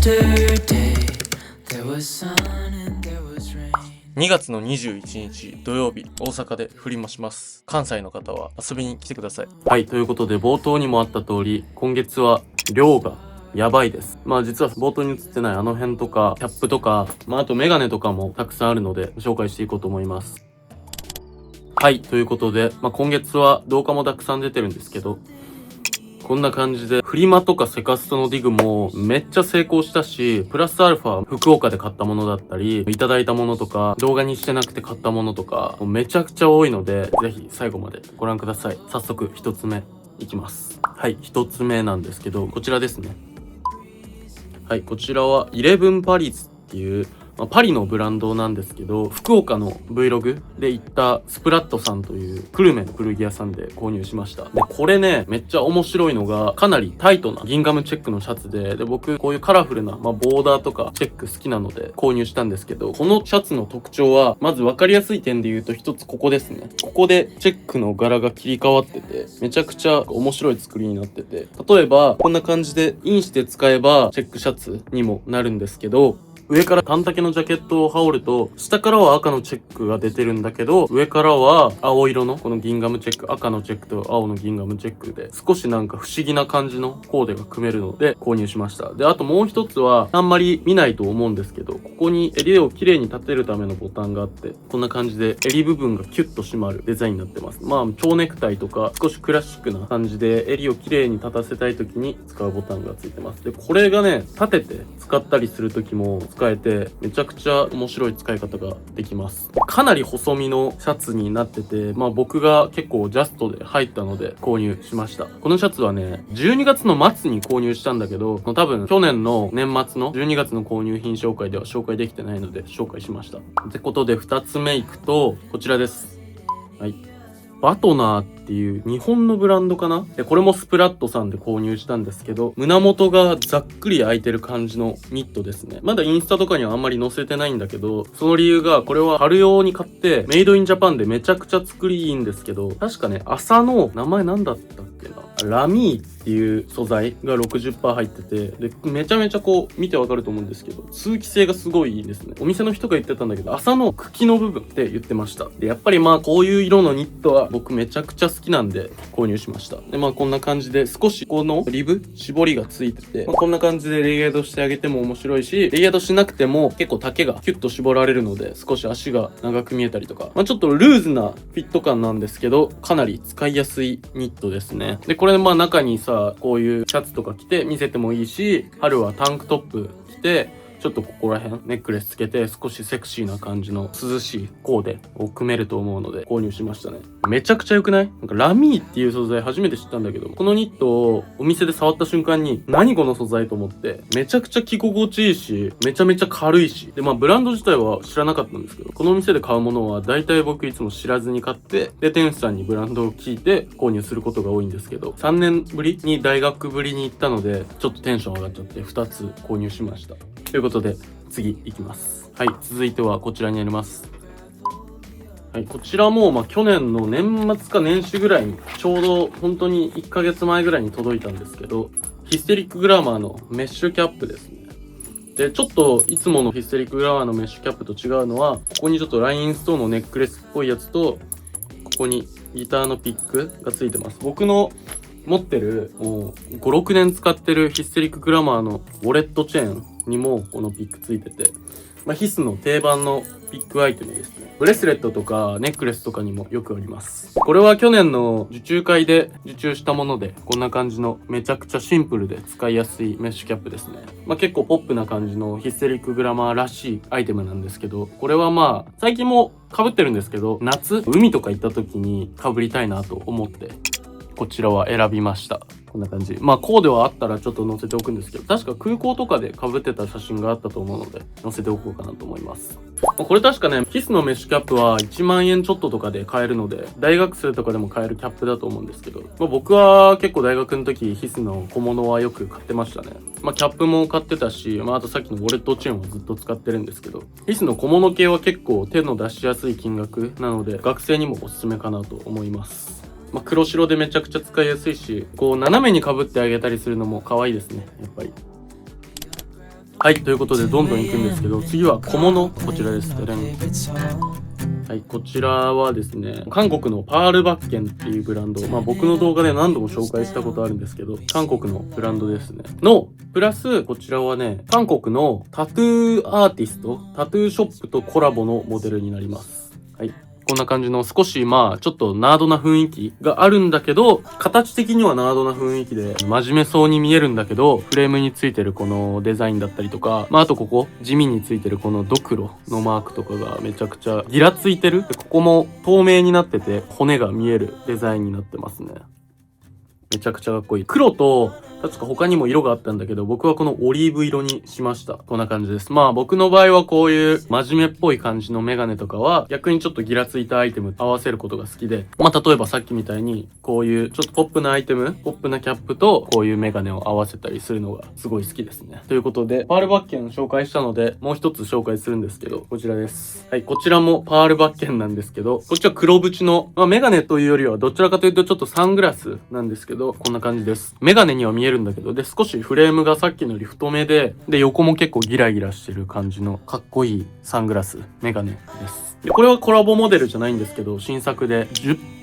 Yesterday, there was sun and there was rain. 2月の21日土曜日、大阪で降りもします。関西の方は遊びに来てください。はい、ということで冒頭にもあった通り、今月は量がやばいです。実は冒頭に映ってないあの辺とか、キャップとか、あとメガネとかもたくさんあるので、紹介していこうと思います。はい、ということで、今月は動画もたくさん出てるんですけど、こんな感じで、フリマとかセカストのディグもめっちゃ成功したし、プラスアルファ福岡で買ったものだったり、いただいたものとか、動画にしてなくて買ったものとか、めちゃくちゃ多いので、ぜひ最後までご覧ください。早速一つ目いきます。はい、一つ目なんですけど、こちらですね。はい、こちらは11パリスっていう、パリのブランドなんですけど、福岡の Vlog で行ったスプラットさんという久留米の古着屋さんで購入しました。で、これね、めっちゃ面白いのが、かなりタイトなギンガムチェックのシャツで、僕こういうカラフルな、ボーダーとかチェック好きなので購入したんですけど、このシャツの特徴は、まず分かりやすい点で言うと一つここですね。ここでチェックの柄が切り替わってて、めちゃくちゃ面白い作りになってて、例えばこんな感じでインして使えばチェックシャツにもなるんですけど、上から短丈のジャケットを羽織ると、下からは赤のチェックが出てるんだけど、上からは青色のこのギンガムチェック、赤のチェックと青のギンガムチェックで、少しなんか不思議な感じのコーデが組めるので購入しました。で、あともう一つは、あんまり見ないと思うんですけど、ここに襟を綺麗に立てるためのボタンがあって、こんな感じで襟部分がキュッと締まるデザインになってます。蝶ネクタイとか、少しクラシックな感じで襟を綺麗に立たせたい時に使うボタンがついてます。で、これがね、立てて使ったりする時も使えて、めちゃくちゃ面白い使い方ができます。かなり細身のシャツになってて、僕が結構ジャストで入ったので購入しました。このシャツはね、12月の末に購入したんだけど、多分去年の年末の12月の購入品紹介では紹介できてないので紹介しました。ってことで2つ目いくと、こちらです。はい。バトナーっていう日本のブランドかな。で、これもスプラットさんで購入したんですけど、胸元がざっくり開いてる感じのニットですね。まだインスタとかにはあんまり載せてないんだけど、その理由が、これは春用に買って、メイドインジャパンでめちゃくちゃ作りいいんですけど、確かね、朝の名前なんだったっけな。ラミーっていう素材が 60% 入ってて、で、めちゃめちゃ見てわかると思うんですけど、通気性がすごいいいですね。お店の人が言ってたんだけど、朝の茎の部分って言ってました。で、やっぱりこういう色のニットは僕めちゃくちゃ好きなんで購入しました。で、こんな感じで少しこのリブ、絞りがついてて、こんな感じでレイヤードしてあげても面白いし、レイヤードしなくても結構丈がキュッと絞られるので、少し足が長く見えたりとか、ちょっとルーズなフィット感なんですけど、かなり使いやすいニットですね。で、これ中にさ、こういうシャツとか着て見せてもいいし、春はタンクトップ着て、ちょっとここら辺ネックレスつけて少しセクシーな感じの涼しいコーデを組めると思うので購入しましたね。めちゃくちゃ良くない？ラミーっていう素材初めて知ったんだけど、このニットをお店で触った瞬間に何この素材と思って、めちゃくちゃ着心地いいし、めちゃめちゃ軽いし、でブランド自体は知らなかったんですけど、このお店で買うものは大体僕いつも知らずに買って、で店主さんにブランドを聞いて購入することが多いんですけど、3年ぶりに大学ぶりに行ったのでちょっとテンション上がっちゃって2つ購入しました。ということで次いきます。はい、続いてはこちらになります。はい、こちらも去年の年末か年始ぐらいに、ちょうど本当に1ヶ月前ぐらいに届いたんですけど、ヒステリックグラマーのメッシュキャップですね。で、ちょっといつものヒステリックグラマーのメッシュキャップと違うのは、ここにちょっとラインストーンのネックレスっぽいやつと、ここにギターのピックがついてます。僕の持ってるもう5、6年使ってるヒステリックグラマーのウォレットチェーンにもこのピックついてて、ヒスの定番のピックアイテムですね。ブレスレットとかネックレスとかにもよくあります。これは去年の受注会で受注したもので、こんな感じのめちゃくちゃシンプルで使いやすいメッシュキャップですね。結構ポップな感じのヒステリックグラマーらしいアイテムなんですけど、これは最近も被ってるんですけど、夏海とか行った時に被りたいなと思ってこちらは選びました。こんな感じ。コーデはあったらちょっと載せておくんですけど、確か空港とかで被ってた写真があったと思うので、載せておこうかなと思います。これ確かね、ヒスのメッシュキャップは1万円ちょっととかで買えるので、大学生とかでも買えるキャップだと思うんですけど、僕は結構大学の時、ヒスの小物はよく買ってましたね。キャップも買ってたし、あとさっきのウォレットチェーンはずっと使ってるんですけど、ヒスの小物系は結構手の出しやすい金額なので、学生にもおすすめかなと思います。黒白でめちゃくちゃ使いやすいし、斜めに被ってあげたりするのも可愛いですね、やっぱり。はい、ということでどんどん行くんですけど、次は小物、こちらです。はい、こちらはですね、韓国のパールバッケンっていうブランド、僕の動画で何度も紹介したことあるんですけど、韓国のブランドですね。プラス、こちらはね、韓国のタトゥーアーティスト、タトゥーショップとコラボのモデルになります。はい。こんな感じの少しちょっとナードな雰囲気があるんだけど、形的にはナードな雰囲気で真面目そうに見えるんだけど、フレームについてるこのデザインだったりとか、あとここ、地味についてるこのドクロのマークとかがめちゃくちゃギラついてる。でここも透明になってて骨が見えるデザインになってますね。めちゃくちゃかっこいい。黒と、確か他にも色があったんだけど、僕はこのオリーブ色にしました。こんな感じです。僕の場合はこういう真面目っぽい感じのメガネとかは、逆にちょっとギラついたアイテム合わせることが好きで、例えばさっきみたいに、こういうちょっとポップなアイテム、ポップなキャップと、こういうメガネを合わせたりするのがすごい好きですね。ということで、パールバッケン紹介したので、もう一つ紹介するんですけど、こちらです。はい、こちらもパールバッケンなんですけど、こっちは黒縁の、メガネというよりはどちらかというとちょっとサングラスなんですけど、こんな感じです。メガネには見えるんだけど、で、少しフレームがさっきのより太めで、横も結構ギラギラしてる感じのかっこいいサングラス、メガネです。で、これはコラボモデルじゃないんですけど、新作で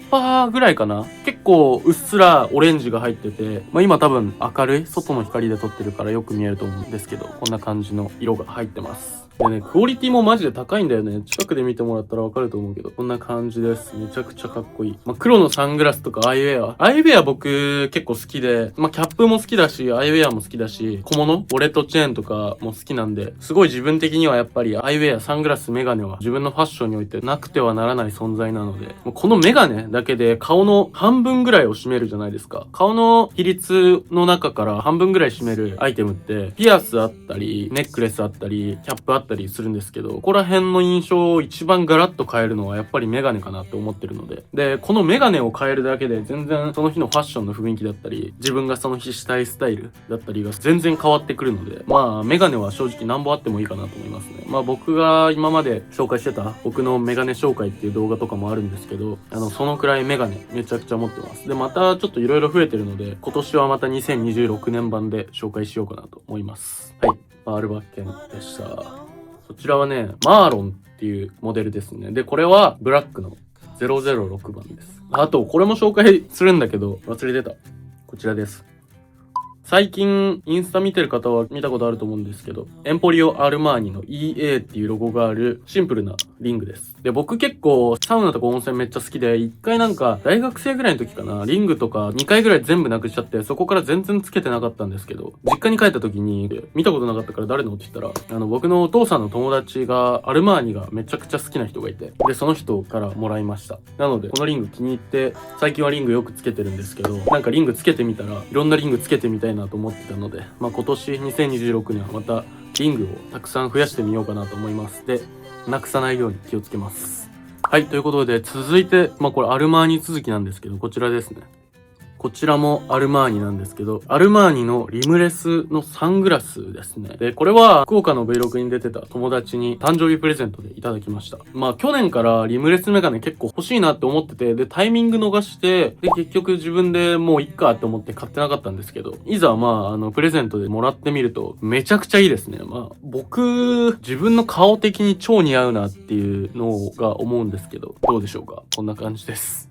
10%ぐらいかな。結構うっすらオレンジが入ってて、今多分明るい外の光で撮ってるからよく見えると思うんですけど、こんな感じの色が入ってます。でね、クオリティもマジで高いんだよね。近くで見てもらったらわかると思うけど、こんな感じです。めちゃくちゃかっこいい。黒のサングラスとかアイウェア。アイウェア僕結構好きで、キャップも好きだし、アイウェアも好きだし、小物、ウォレットチェーンとかも好きなんで、すごい自分的にはやっぱりアイウェア、サングラス、メガネは自分のファッションにおいてなくてはならない存在なので、もうこのメガネだけで顔の半分ぐらいを占めるじゃないですか。顔の比率の中から半分ぐらい占めるアイテムって、ピアスあったり、ネックレスあったり、キャップあったりするんですけど、ここら辺の印象を一番ガラッと変えるのはやっぱりメガネかなって思ってるので。で、このメガネを変えるだけで全然その日のファッションの雰囲気だったり、自分がその日したいスタイルだったりが全然変わってくるので、メガネは正直何本あってもいいかなと思いますね。僕が今まで紹介してた僕のメガネ紹介っていう動画とかもあるんですけど、そのくらいメガネめちゃくちゃ持ってます。で、またちょっと色々増えてるので、今年はまた2026年版で紹介しようかなと思います。はい。パールバッケンでした。こちらはね、マーロンっていうモデルですね。で、これはブラックの006番です。あと、これも紹介するんだけど、忘れてた。こちらです。最近、インスタ見てる方は見たことあると思うんですけど、エンポリオ・アルマーニの EA っていうロゴがあるシンプルなリングです。で、僕結構サウナとか温泉めっちゃ好きで、一回大学生ぐらいの時かな、リングとか2回ぐらい全部なくしちゃって、そこから全然つけてなかったんですけど、実家に帰った時に、見たことなかったから誰のって言ったら、僕のお父さんの友達がアルマーニがめちゃくちゃ好きな人がいて、で、その人からもらいました。なので、このリング気に入って、最近はリングよくつけてるんですけど、リングつけてみたら、いろんなリングつけてみたいなと思ってたので、今年2026年はまたリングをたくさん増やしてみようかなと思います。で、なくさないように気をつけます。はい、ということで続いて、これアルマーニ続きなんですけど、こちらですね。こちらもアルマーニなんですけど、アルマーニのリムレスのサングラスですね。で、これは福岡の Vlog に出てた友達に誕生日プレゼントでいただきました。去年からリムレスメガネ結構欲しいなって思ってて、で、タイミング逃して、で、結局自分でもういっかって思って買ってなかったんですけど、いざプレゼントでもらってみると、めちゃくちゃいいですね。僕、自分の顔的に超似合うなっていうのが思うんですけど、どうでしょうか？こんな感じです。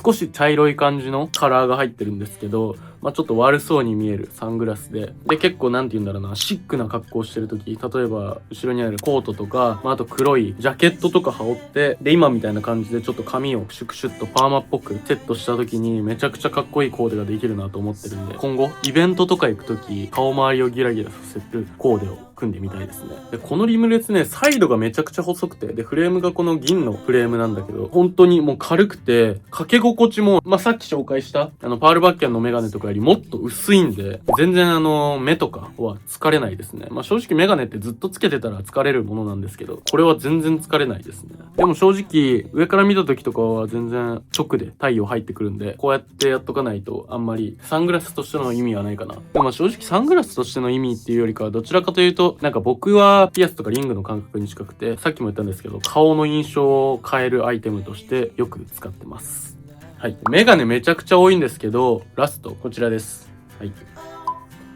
少し茶色い感じのカラーが入ってるんですけど、ちょっと悪そうに見えるサングラスで、結構なんて言うんだろうな、シックな格好してる時、例えば後ろにあるコートとか、あと黒いジャケットとか羽織って、で、今みたいな感じでちょっと髪をシュクシュッとパーマっぽくセットした時にめちゃくちゃかっこいいコーデができるなと思ってるんで、今後イベントとか行く時、顔周りをギラギラさせるコーデを組んでみたいですね。で、このリムレスね、サイドがめちゃくちゃ細くて、で、フレームがこの銀のフレームなんだけど、本当にもう軽くて、かけ心地も、さっき紹介した、パールバッケンのメガネとかよりもっと薄いんで、全然目とかは疲れないですね。正直メガネってずっとつけてたら疲れるものなんですけど、これは全然疲れないですね。でも正直、上から見た時とかは全然直で太陽入ってくるんで、こうやってやっとかないとあんまりサングラスとしての意味はないかな。でも正直サングラスとしての意味っていうよりかはどちらかというと、僕はピアスとかリングの感覚に近くて、さっきも言ったんですけど、顔の印象を変えるアイテムとしてよく使ってます。はい。メガネめちゃくちゃ多いんですけど、ラスト、こちらです。はい。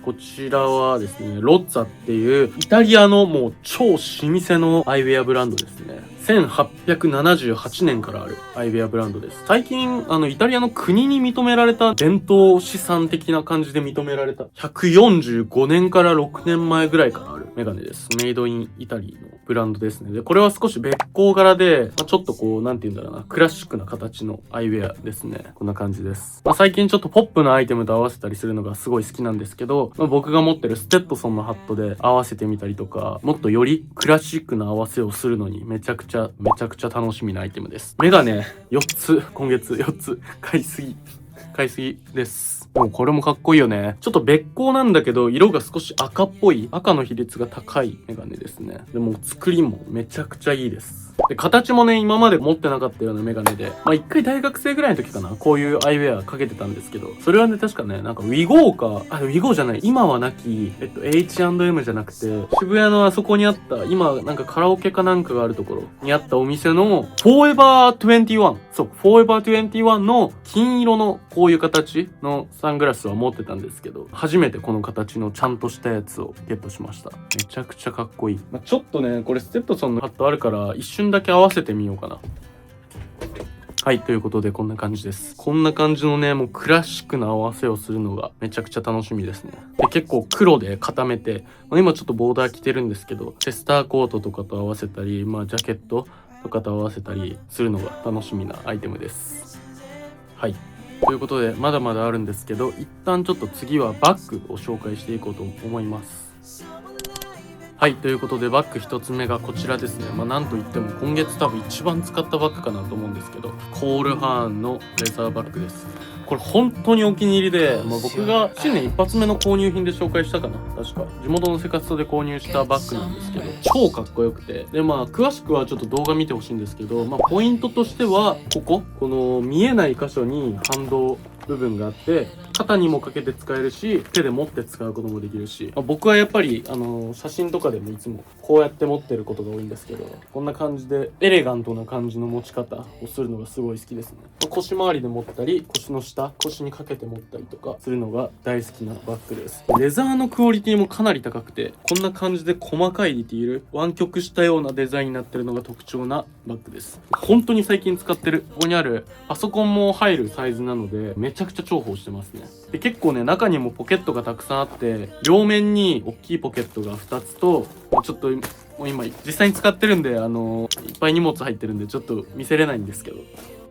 こちらはですね、ロッツァっていうイタリアのもう超老舗のアイウェアブランドですね。1878年からあるアイウェアブランドです。最近、イタリアの国に認められた伝統資産的な感じで認められた145年から6年前ぐらいからあるメガネです。メイドインイタリーのブランドですね。で、これは少し別光柄で、ちょっとこう、なんて言うんだろうな、クラシックな形のアイウェアですね。こんな感じです。最近ちょっとポップなアイテムと合わせたりするのがすごい好きなんですけど、僕が持ってるステッドソンのハットで合わせてみたりとか、もっとよりクラシックな合わせをするのにめちゃくちゃ楽しみなアイテムです。メガネ4つ、今月4つ買いすぎです。でもこれもかっこいいよね。ちょっと別光なんだけど、色が少し赤っぽい、赤の比率が高いメガネですね。でも作りもめちゃくちゃいいです。で、形もね、今まで持ってなかったようなメガネで、一回大学生ぐらいの時かな、こういうアイウェアかけてたんですけど、それはね、確かね、なんかウィゴーか、ウィゴーじゃない、今はなき、H&M じゃなくて、渋谷のあそこにあった、今、なんかカラオケかなんかがあるところにあったお店の、Forever 21。そう、Forever 21の金色のこういう形のサングラスは持ってたんですけど、初めてこの形のちゃんとしたやつをゲットしました。めちゃくちゃかっこいい。ちょっとね、これステッドソンのハットあるから、一瞬だけ合わせてみようかな。はい、ということでこんな感じです。こんな感じのね、もうクラシックな合わせをするのがめちゃくちゃ楽しみですね。で、結構黒で固めて、今ちょっとボーダー着てるんですけど、チェスターコートとかと合わせたり、ジャケットとかと合わせたりするのが楽しみなアイテムです。はい。ということで、まだまだあるんですけど、一旦ちょっと次はバッグを紹介していこうと思います。はい、ということでバッグ一つ目がこちらですね。なんといっても今月多分一番使ったバッグかなと思うんですけど、コールハーンのレザーバッグです。これ本当にお気に入りで、僕が新年一発目の購入品で紹介したかな、確か地元の生活で購入したバッグなんですけど、超かっこよくて、で詳しくはちょっと動画見てほしいんですけど、ポイントとしてはこの見えない箇所に反動部分があって、肩にもかけて使えるし、手で持って使うこともできるし、僕はやっぱり写真とかでもいつもこうやって持ってることが多いんですけど、こんな感じでエレガントな感じの持ち方をするのがすごい好きですね。腰回りで持ったり、腰の下、腰にかけて持ったりとかするのが大好きなバッグです。レザーのクオリティもかなり高くて、こんな感じで細かいディティール、湾曲したようなデザインになってるのが特徴なバッグです。本当に最近使ってる。ここにあるパソコンも入るサイズなので、めちゃくちゃ重宝してますね。で、結構ね、中にもポケットがたくさんあって、両面に大きいポケットが2つと、ちょっともう今実際に使ってるんで、いっぱい荷物入ってるんでちょっと見せれないんですけど、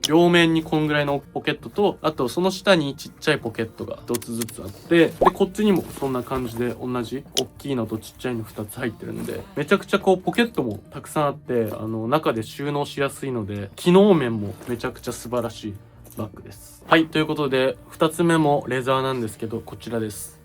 両面にこんぐらいのポケットと、あとその下にちっちゃいポケットが1つずつあって、でこっちにもそんな感じで同じ大きいのとちっちゃいの2つ入ってるんで、めちゃくちゃポケットもたくさんあって、中で収納しやすいので、機能面もめちゃくちゃ素晴らしいバッグです。はい、ということで2つ目もレザーなんですけど、こちらです。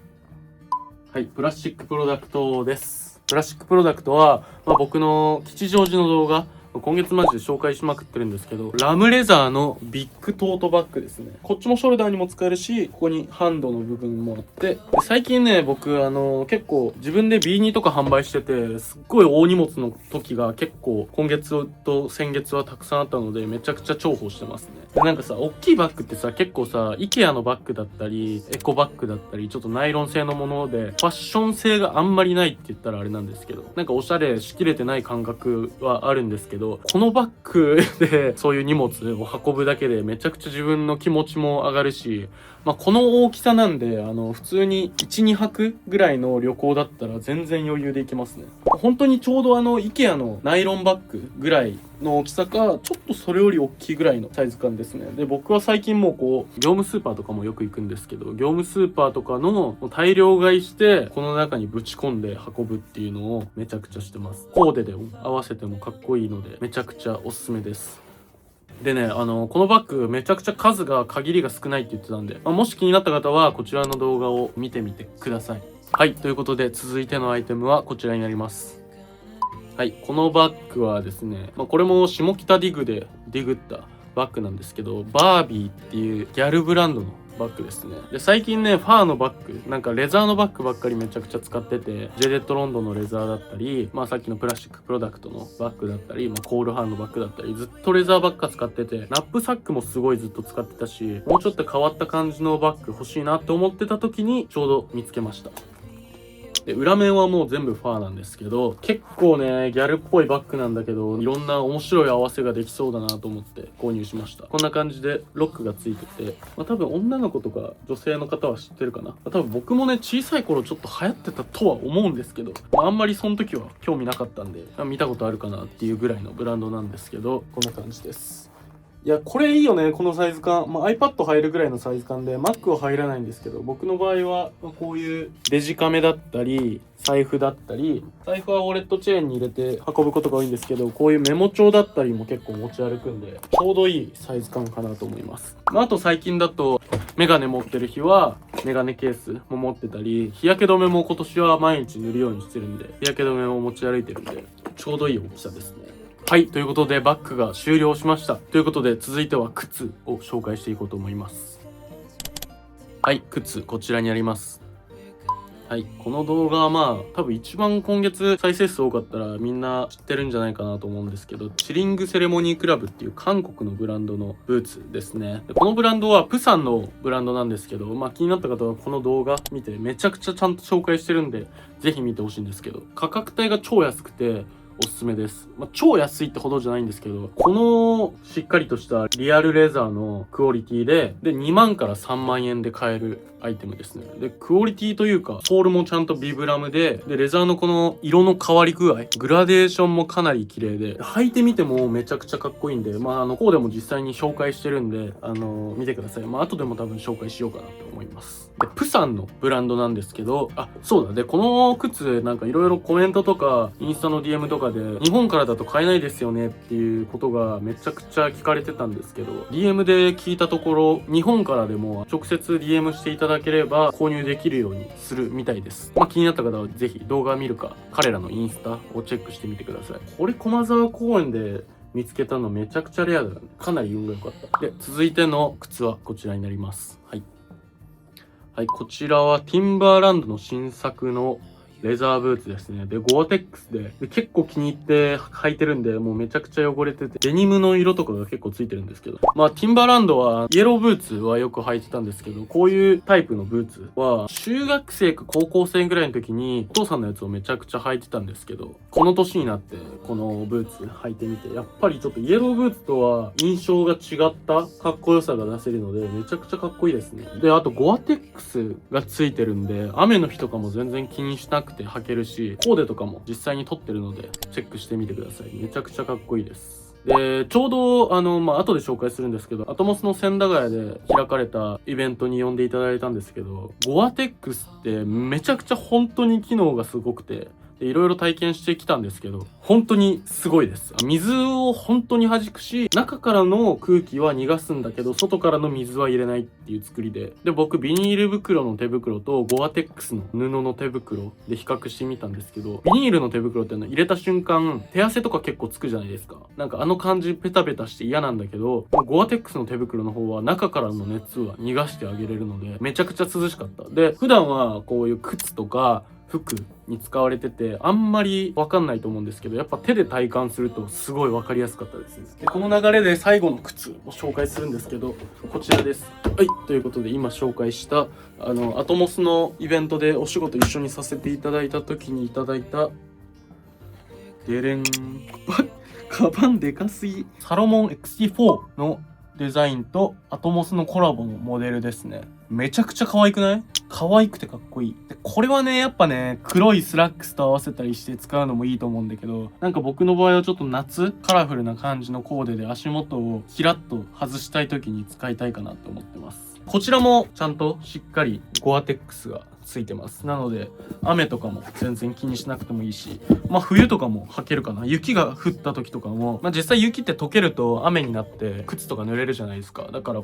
はい、プラスチックプロダクトです。プラスチックプロダクトは、僕の吉祥寺の動画、今月マジで紹介しまくってるんですけど、ラムレザーのビッグトートバッグですね。こっちもショルダーにも使えるし、ここにハンドの部分もあって、で最近ね、僕結構自分で B2 とか販売してて、すっごい大荷物の時が結構今月と先月はたくさんあったので、めちゃくちゃ重宝してますね。でなんかさ、大きいバッグってさ、結構さ、IKEA のバッグだったり、エコバッグだったり、ちょっとナイロン製のもので、ファッション性があんまりないって言ったらあれなんですけど、なんかおしゃれしきれてない感覚はあるんですけど、このバッグでそういう荷物を運ぶだけでめちゃくちゃ自分の気持ちも上がるし、この大きさなんで、普通に 1,2 泊ぐらいの旅行だったら全然余裕で行けますね。本当にちょうどIKEA のナイロンバッグぐらいの大きさか、ちょっとそれより大きいぐらいのサイズ感ですね。で、僕は最近もう業務スーパーとかもよく行くんですけど、業務スーパーとかの大量買いして、この中にぶち込んで運ぶっていうのをめちゃくちゃしてます。コーデで合わせてもかっこいいので、めちゃくちゃおすすめです。でね、このバッグめちゃくちゃ限りが少ないって言ってたんで、もし気になった方はこちらの動画を見てみてください。はい、ということで続いてのアイテムはこちらになります。はい、このバッグはですね、これも下北ディグでディグったバッグなんですけど、バービーっていうギャルブランドのバッグですね。で、最近ね、ファーのバッグ、なんかレザーのバッグばっかりめちゃくちゃ使ってて、ジェデットロンドンのレザーだったり、さっきのプラスチックプロダクトのバッグだったり、コールハンのバッグだったり、ずっとレザーばっか使ってて、ナップサックもすごいずっと使ってたし、もうちょっと変わった感じのバッグ欲しいなって思ってた時にちょうど見つけました。で、裏面はもう全部ファーなんですけど、結構ね、ギャルっぽいバッグなんだけど、いろんな面白い合わせができそうだなと思って購入しました。こんな感じでロックがついてて、多分女の子とか女性の方は知ってるかな。多分僕もね、小さい頃ちょっと流行ってたとは思うんですけど、あんまりその時は興味なかったんで、見たことあるかなっていうぐらいのブランドなんですけど、こんな感じです。いや、これいいよね、このサイズ感。iPad 入るぐらいのサイズ感で、Mac は入らないんですけど、僕の場合は、こういうデジカメだったり、財布だったり、財布はウォレットチェーンに入れて運ぶことが多いんですけど、こういうメモ帳だったりも結構持ち歩くんで、ちょうどいいサイズ感かなと思います。あと最近だと、メガネ持ってる日は、メガネケースも持ってたり、日焼け止めも今年は毎日塗るようにしてるんで、日焼け止めも持ち歩いてるんで、ちょうどいい大きさですね。はい。ということで、バッグが終了しました。ということで、続いては靴を紹介していこうと思います。はい。靴、こちらにあります。はい。この動画は多分一番今月再生数多かったらみんな知ってるんじゃないかなと思うんですけど、チリングセレモニークラブっていう韓国のブランドのブーツですね。でこのブランドはプサンのブランドなんですけど、気になった方はこの動画見てめちゃくちゃちゃんと紹介してるんで、ぜひ見てほしいんですけど、価格帯が超安くて、おすすめです。超安いってほどじゃないんですけど、このしっかりとしたリアルレザーのクオリティで2万から3万円で買えるアイテムですね。で、クオリティというか、ソールもちゃんとビブラムで、レザーのこの色の変わり具合、グラデーションもかなり綺麗で、履いてみてもめちゃくちゃかっこいいんで、コーデも実際に紹介してるんで、見てください。後でも多分紹介しようかなと思います。で、プサンのブランドなんですけど、そうだ。で、この靴なんかいろいろコメントとか、インスタの DM とかで、日本からだと買えないですよねっていうことがめちゃくちゃ聞かれてたんですけど、DM で聞いたところ、日本からでも直接 DM していただければ購入できるようにするみたいです。気になった方はぜひ動画見るか、彼らのインスタをチェックしてみてください。これ駒沢公園で見つけたのめちゃくちゃレアだよね。かなり運が良かった。で、続いての靴はこちらになります。はい、こちらはティンバーランドの新作のレザーブーツですね。で、ゴアテックスで結構気に入って履いてるんで、もうめちゃくちゃ汚れてて、デニムの色とかが結構ついてるんですけど。ティンバーランドは、イエローブーツはよく履いてたんですけど、こういうタイプのブーツは、中学生か高校生ぐらいの時に、お父さんのやつをめちゃくちゃ履いてたんですけど、この年になって、このブーツ履いてみて、やっぱりちょっとイエローブーツとは印象が違ったかっこよさが出せるので、めちゃくちゃかっこいいですね。で、あとゴアテックスがついてるんで、雨の日とかも全然気にしなくて履けるし、コーデとかも実際に撮ってるのでチェックしてみてください。めちゃくちゃかっこいいです。で、ちょうど後で紹介するんですけど、アトモスの千駄ヶ谷で開かれたイベントに呼んでいただいたんですけど、ゴアテックスってめちゃくちゃ本当に機能がすごくて、いろいろ体験してきたんですけど、本当にすごいです。水を本当に弾くし、中からの空気は逃がすんだけど、外からの水は入れないっていう作りで。で、僕、ビニール袋の手袋とゴアテックスの布の手袋で比較してみたんですけど、ビニールの手袋って入れた瞬間、手汗とか結構つくじゃないですか。なんか感じペタペタして嫌なんだけど、ゴアテックスの手袋の方は中からの熱は逃がしてあげれるので、めちゃくちゃ涼しかった。で、普段はこういう靴とか、服に使われててあんまりわかんないと思うんですけど、やっぱ手で体感するとすごいわかりやすかったですね。で、この流れで最後の靴を紹介するんですけど、こちらです。はい、ということで今紹介したアトモスのイベントでお仕事一緒にさせていただいた時にいただいたデレンカバンでかすぎ、サロモン XT4 のデザインとアトモスのコラボのモデルですね。めちゃくちゃ可愛くない？可愛くてかっこいい。で、これはね、やっぱね、黒いスラックスと合わせたりして使うのもいいと思うんだけど、なんか僕の場合はちょっと夏、カラフルな感じのコーデで足元をキラッと外したい時に使いたいかなと思ってます。こちらもちゃんとしっかりゴアテックスがついてます。なので、雨とかも全然気にしなくてもいいし、冬とかも履けるかな。雪が降った時とかも、実際雪って溶けると雨になって靴とか濡れるじゃないですか。だから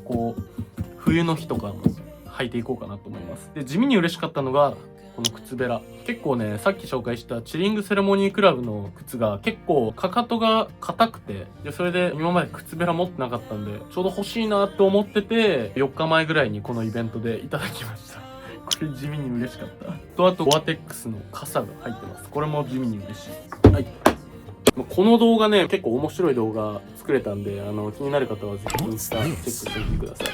冬の日とかも履いていこうかなと思います。で、地味に嬉しかったのが、この靴べら。結構ね、さっき紹介したチリングセレモニークラブの靴が結構かかとが硬くて、で、それで今まで靴べら持ってなかったんで、ちょうど欲しいなと思ってて、4日前ぐらいにこのイベントでいただきました。これ地味に嬉しかった。あと、ゴアテックスの傘が入ってます。これも地味に嬉しい。はい。この動画ね、結構面白い動画作れたんで、気になる方はぜひインスタチェックしてみてください。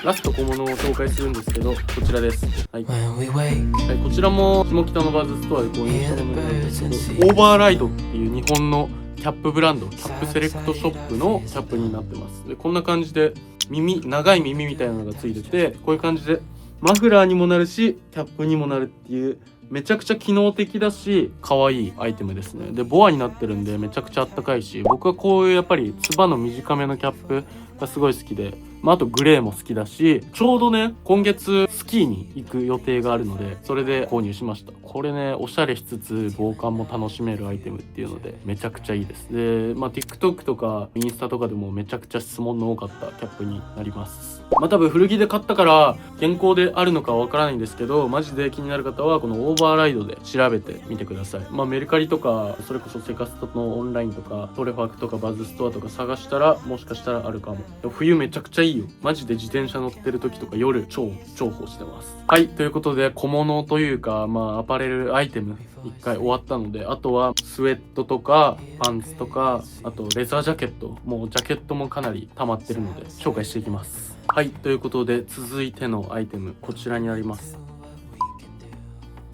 ラスト小物を紹介するんですけど、こちらです。はい、 when we wake. はい、こちらも下北のバズストアで購入したものなんですけど、オーバーライドっていう日本のキャップブランド、キャップセレクトショップのキャップになってます。で、こんな感じで長い耳みたいなのがついてて、こういう感じでマフラーにもなるしキャップにもなるっていう、めちゃくちゃ機能的だし可愛いアイテムですね。で、ボアになってるんでめちゃくちゃあったかいし、僕はこういうやっぱりつばの短めのキャップがすごい好きで、あとグレーも好きだし、ちょうどね今月スキーに行く予定があるので、それで購入しました。これね、おしゃれしつつ防寒も楽しめるアイテムっていうのでめちゃくちゃいいです。で、TikTok とかインスタとかでもめちゃくちゃ質問の多かったキャップになります。多分古着で買ったから健康であるのかわからないんですけど、マジで気になる方はこのオーバーライドで調べてみてください。メルカリとか、それこそセカストのオンラインとかトレファクとかバズストアとか探したらもしかしたらあるかも。冬めちゃくちゃいいよ。マジで自転車乗ってる時とか夜超重宝してます。はい、ということで小物というかアパレルアイテム一回終わったので、あとはスウェットとかパンツとか、あとレザージャケット、もうジャケットもかなり溜まってるので紹介していきます。はい、ということで続いてのアイテムこちらになります。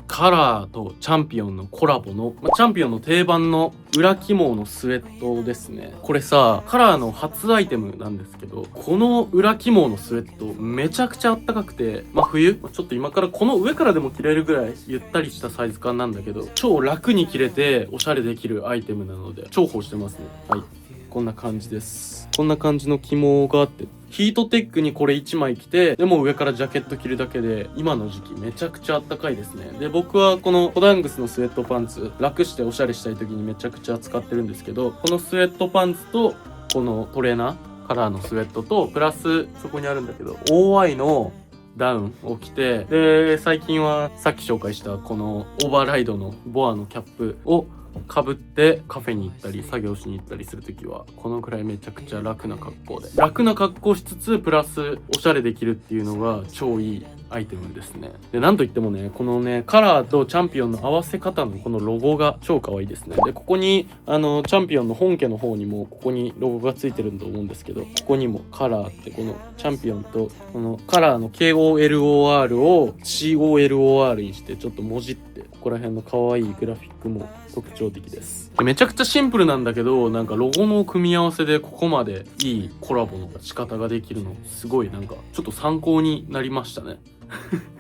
カラーとチャンピオンのコラボの、チャンピオンの定番の裏起毛のスウェットですね。これさ、カラーの初アイテムなんですけど、この裏起毛のスウェットめちゃくちゃあったかくて、冬ちょっと今からこの上からでも着れるぐらいゆったりしたサイズ感なんだけど、超楽に着れておしゃれできるアイテムなので重宝してますね。はい、こんな感じです。こんな感じの起毛があって、ヒートテックにこれ1枚着て、でも上からジャケット着るだけで今の時期めちゃくちゃあったかいですね。で、僕はこのコダングスのスウェットパンツ、楽しておしゃれしたい時にめちゃくちゃ使ってるんですけど、このスウェットパンツとこのトレーナーカラーのスウェットとプラスそこにあるんだけど OI のダウンを着て、で最近はさっき紹介したこのオーバーライドのボアのキャップをかぶってカフェに行ったり作業しに行ったりするときはこのくらいめちゃくちゃ楽な格好しつつプラスおしゃれできるっていうのが超いいアイテムですね。で、なんといってもね、このねカラーとチャンピオンの合わせ方のこのロゴが超可愛いですね。で、ここにチャンピオンの本家の方にもここにロゴがついてると思うんですけど、ここにもカラーってこのチャンピオンとこのカラーの KOLOR を COLOR にしてちょっともじって、ここら辺の可愛いグラフィックも特徴的です。で、めちゃくちゃシンプルなんだけど、なんかロゴの組み合わせでここまでいいコラボの仕方ができるのすごいなんかちょっと参考になりましたね。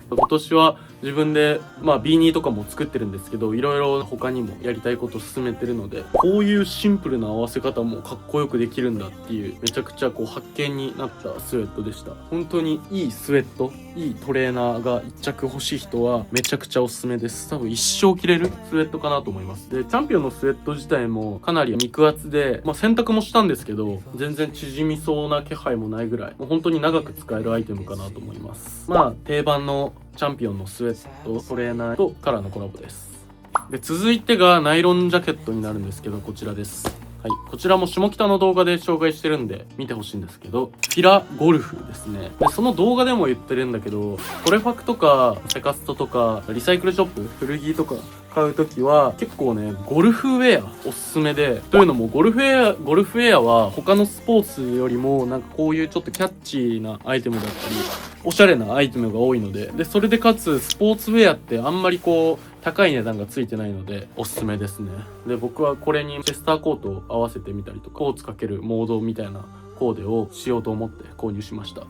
今年は自分でビーニーとかも作ってるんですけど、いろいろ他にもやりたいこと進めてるので、こういうシンプルな合わせ方もかっこよくできるんだっていう、めちゃくちゃ発見になったスウェットでした。本当にいいスウェット、いいトレーナーが一着欲しい人はめちゃくちゃおすすめです。多分一生着れるスウェットかなと思います。で、チャンピオンのスウェット自体もかなり肉厚で、洗濯もしたんですけど全然縮みそうな気配もないぐらい、もう本当に長く使えるアイテムかなと思います。定番のチャンピオンのスウェット、トレーナーとカラーのコラボです。で、続いてがナイロンジャケットになるんですけど、こちらです。はい、こちらも下北の動画で紹介してるんで見てほしいんですけど、フィラゴルフですね。で、その動画でも言ってるんだけど、トレファクとかセカストとかリサイクルショップ、古着とか買うときは結構ねゴルフウェアおすすめで、というのもゴルフウェアは他のスポーツよりもなんかこういうちょっとキャッチーなアイテムだったりおしゃれなアイテムが多いので、それでかつスポーツウェアってあんまり高い値段がついてないのでおすすめですね。で、僕はこれにチェスターコートを合わせてみたりとか、コーツかけるモードみたいなコーデをしようと思って購入しました。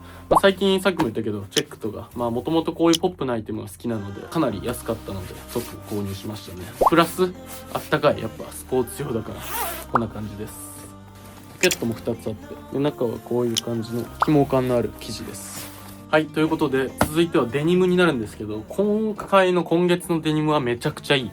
最近さっきも言ったけどチェックとかもともとこういうポップなアイテムが好きなのでかなり安かったので即購入しましたね。プラスあったかい、やっぱスポーツ用だからこんな感じです。ポケットも2つあって、で中はこういう感じの起毛感のある生地です。はい、ということで続いてはデニムになるんですけど、今月のデニムはめちゃくちゃいい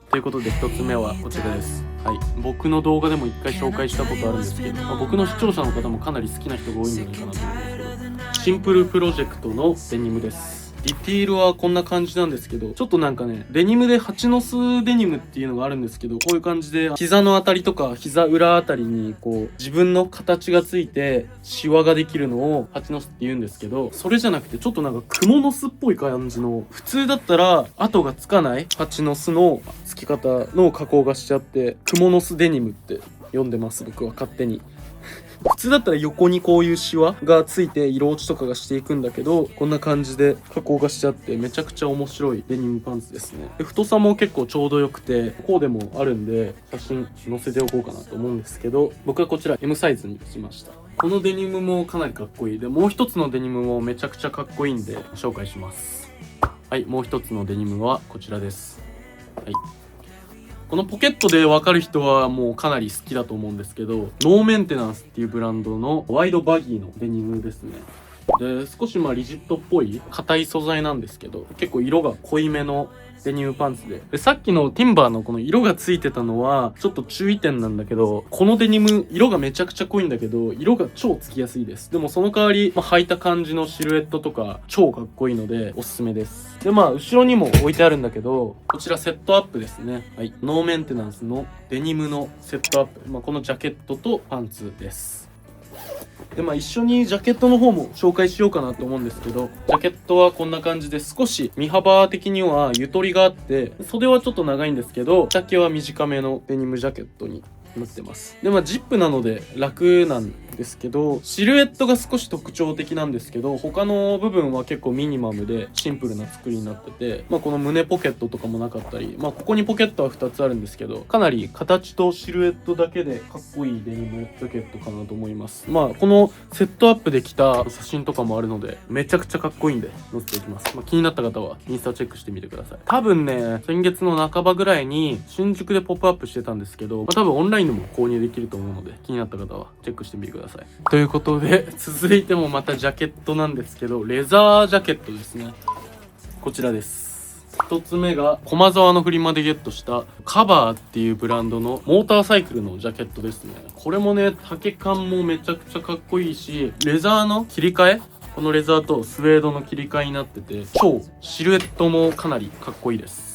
ということで、1つ目はこちらです。はい、僕の動画でも1回紹介したことあるんですけど、僕の視聴者の方もかなり好きな人が多いんじゃないかなと思うんですけど、シンプルプロジェクトのデニムです。ディティールはこんな感じなんですけど、ちょっとなんかねデニムで蜂の巣デニムっていうのがあるんですけど、こういう感じで膝のあたりとか膝裏あたりに自分の形がついてシワができるのを蜂の巣って言うんですけど、それじゃなくてちょっとなんかクモの巣っぽい感じの、普通だったら跡がつかない蜂の巣のつき方の加工がしちゃってクモの巣デニムって呼んでます、僕は勝手に。普通だったら横にこういうシワがついて色落ちとかがしていくんだけど、こんな感じで加工がしちゃってめちゃくちゃ面白いデニムパンツですね。で太さも結構ちょうどよくてこうでもあるんで写真載せておこうかなと思うんですけど、僕はこちら M サイズにしました。このデニムもかなりかっこいい。でもう一つのデニムもめちゃくちゃかっこいいんで紹介します。はい、もう一つのデニムはこちらです。はい、このポケットで分かる人はもうかなり好きだと思うんですけど、ノーメンテナンスっていうブランドのワイドバギーのデニムですね。で少しリジットっぽい硬い素材なんですけど、結構色が濃いめのデニムパンツで、さっきのティンバーのこの色がついてたのはちょっと注意点なんだけど、このデニム色がめちゃくちゃ濃いんだけど色が超つきやすいです。でもその代わり、履いた感じのシルエットとか超かっこいいのでおすすめです。で後ろにも置いてあるんだけど、こちらセットアップですね。はい、ノーメンテナンスのデニムのセットアップ、このジャケットとパンツです。で一緒にジャケットの方も紹介しようかなと思うんですけど、ジャケットはこんな感じで少し身幅的にはゆとりがあって、袖はちょっと長いんですけど丈は短めのデニムジャケットになってます。でジップなので楽なんですけど、シルエットが少し特徴的なんですけど、他の部分は結構ミニマムでシンプルな作りになってて、この胸ポケットとかもなかったり、ここにポケットは2つあるんですけど、かなり形とシルエットだけでかっこいいデニムジャケットかなと思います。このセットアップできた写真とかもあるのでめちゃくちゃかっこいいんで載せていきます。気になった方はインスタチェックしてみてください。多分ね、先月の半ばぐらいに新宿でポップアップしてたんですけど、多分オンラインでも購入できると思うので、気になった方はチェックしてみてください。ということで続いてもまたジャケットなんですけど、レザージャケットですね。こちらです。一つ目が駒沢のフリマでゲットしたカバーっていうブランドのモーターサイクルのジャケットですね。これもね、丈感もめちゃくちゃかっこいいし、レザーの切り替え、このレザーとスウェードの切り替えになってて、超シルエットもかなりかっこいいです。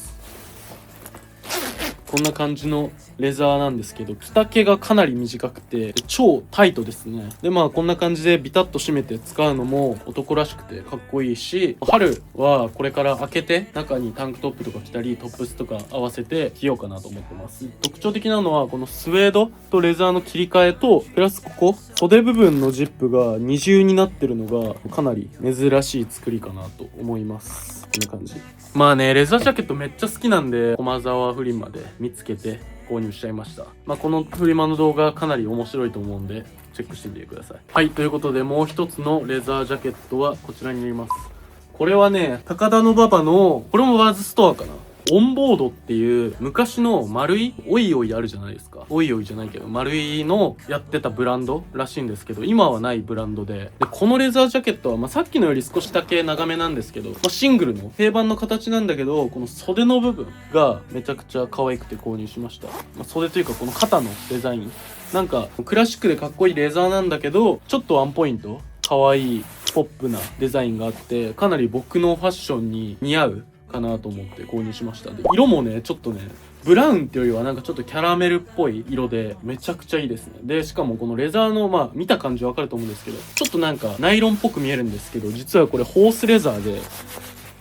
こんな感じのレザーなんですけど、着丈がかなり短くて超タイトですね。でこんな感じでビタッと締めて使うのも男らしくてかっこいいし、春はこれから開けて中にタンクトップとか着たりトップスとか合わせて着ようかなと思ってます。特徴的なのはこのスウェードとレザーの切り替えと、プラスここ袖部分のジップが二重になってるのがかなり珍しい作りかなと思います。こんな感じ。レザージャケットめっちゃ好きなんで、駒沢フリマで見つけて購入しちゃいました。このフリマの動画かなり面白いと思うんでチェックしてみてください。はい、ということでもう一つのレザージャケットはこちらになります。これはね、高田馬場の、これもワーズストアかな、オンボードっていう昔の丸いおいおいあるじゃないですか。おいおいじゃないけど丸いのやってたブランドらしいんですけど、今はないブランドで、このレザージャケットはさっきのより少しだけ長めなんですけど、シングルの定番の形なんだけど、この袖の部分がめちゃくちゃ可愛くて購入しました。袖というかこの肩のデザイン、なんかクラシックでかっこいいレザーなんだけど、ちょっとワンポイント可愛いポップなデザインがあって、かなり僕のファッションに似合うかなと思って購入しました。で色もね、ちょっとねブラウンっていうよりはなんかちょっとキャラメルっぽい色でめちゃくちゃいいですね。でしかもこのレザーの見た感じわかると思うんですけど、ちょっとなんかナイロンっぽく見えるんですけど、実はこれホースレザーで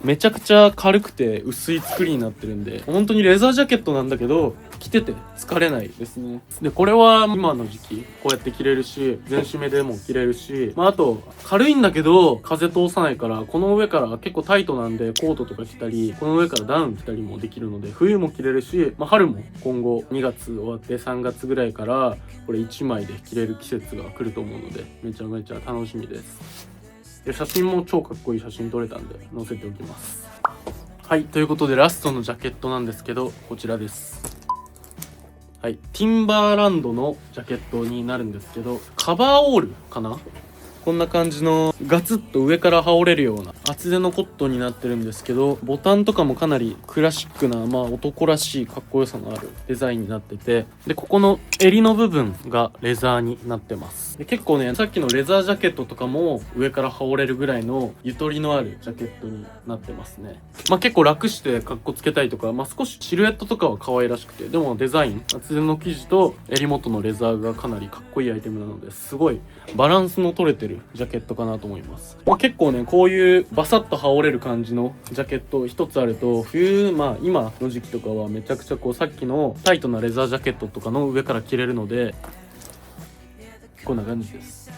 めちゃくちゃ軽くて薄い作りになってるんで、本当にレザージャケットなんだけど着てて疲れないですね。でこれは今の時期こうやって着れるし、全締めでも着れるし、あと軽いんだけど風通さないから、この上から結構タイトなんでコートとか着たり、この上からダウン着たりもできるので、冬も着れるし、春も今後2月終わって3月ぐらいからこれ1枚で着れる季節が来ると思うので、めちゃめちゃ楽しみです。で写真も超かっこいい写真撮れたんで載せておきます。はい、ということでラストのジャケットなんですけど、こちらです。はい、ティンバーランドのジャケットになるんですけど、カバーオールかな、こんな感じのガツッと上から羽織れるような厚手のコットンになってるんですけど、ボタンとかもかなりクラシックな男らしいかっこよさのあるデザインになってて、でここの襟の部分がレザーになってます。で結構ね、さっきのレザージャケットとかも上から羽織れるぐらいのゆとりのあるジャケットになってますね。結構楽してかっこつけたいとか、少しシルエットとかは可愛らしくて、でもデザイン厚手の生地と襟元のレザーがかなりかっこいいアイテムなので、すごいバランスの取れてるジャケットかなと思います。結構ね、こういうバサッと羽織れる感じのジャケット一つあると、冬今の時期とかはめちゃくちゃさっきのタイトなレザージャケットとかの上から着れるので、こんな感じです。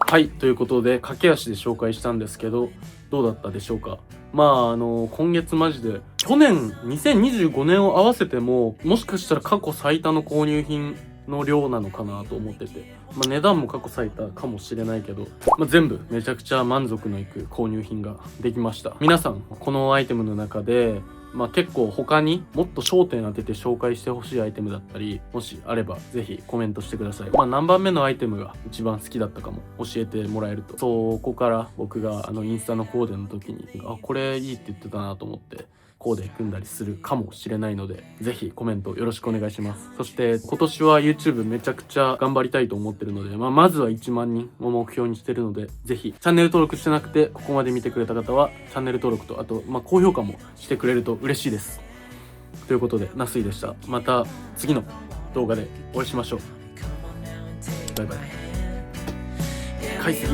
はい、ということで駆け足で紹介したんですけど、どうだったでしょうか。今月マジで去年2025年を合わせてももしかしたら過去最多の購入品の量なのかなと思ってて、値段も過去最多かもしれないけど、全部めちゃくちゃ満足のいく購入品ができました。皆さんこのアイテムの中で結構他にもっと焦点当てて紹介してほしいアイテムだったり、もしあればぜひコメントしてください。何番目のアイテムが一番好きだったかも教えてもらえると、そこから僕がインスタのコーデの時にこれいいって言ってたなと思ってコーデ組んだりするかもしれないので、ぜひコメントよろしくお願いします。そして今年は YouTube めちゃくちゃ頑張りたいと思ってるので、まずは1万人を目標にしてるので、ぜひチャンネル登録してなくてここまで見てくれた方はチャンネル登録と、あと高評価もしてくれると嬉しいです。ということでナスイでした。また次の動画でお会いしましょう。バイバイ。買いすぎ